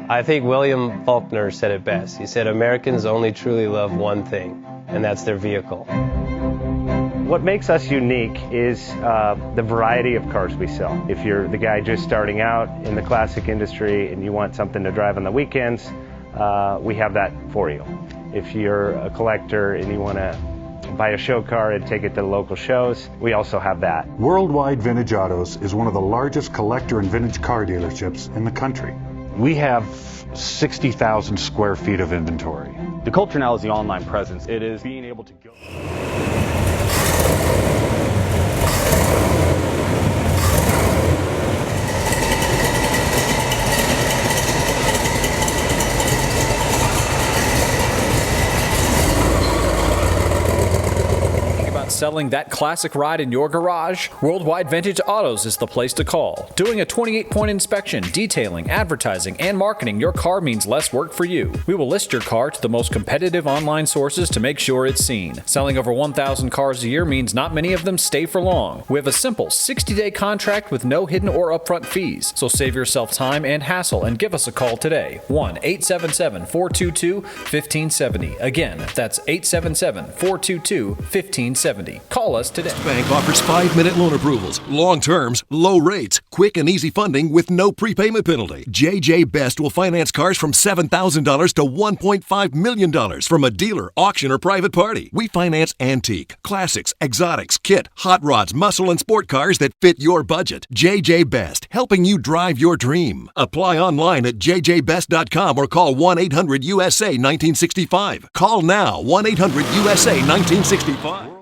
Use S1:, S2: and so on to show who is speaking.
S1: I think William Faulkner said it best. He said, Americans only truly love one thing, and that's their vehicle.
S2: What makes us unique is the variety of cars we sell. If you're the guy just starting out in the classic industry and you want something to drive on the weekends, we have that for you. If you're a collector and you want to buy a show car and take it to the local shows, we also have that.
S3: Worldwide Vintage Autos is one of the largest collector and vintage car dealerships in the country.
S4: We have 60,000 square feet of inventory.
S5: The culture now is the online presence. It is being able to go.
S6: Selling that classic ride in your garage? Worldwide Vintage Autos is the place to call. Doing a 28-point inspection, detailing, advertising, and marketing your car means less work for you. We will list your car to the most competitive online sources to make sure it's seen. Selling over 1,000 cars a year means not many of them stay for long. We have a simple 60-day contract with no hidden or upfront fees. So save yourself time and hassle and give us a call today. 1-877-422-1570. Again, that's 877-422-1570. Call us today.
S7: Bank offers 5-minute loan approvals, long terms, low rates, quick and easy funding with no prepayment penalty. JJ Best will finance cars from $7,000 to $1.5 million from a dealer, auction, or private party. We finance antique, classics, exotics, kit, hot rods, muscle, and sport cars that fit your budget. JJ Best, helping you drive your dream. Apply online at jjbest.com or call 1-800-USA-1965. Call now, 1-800-USA-1965.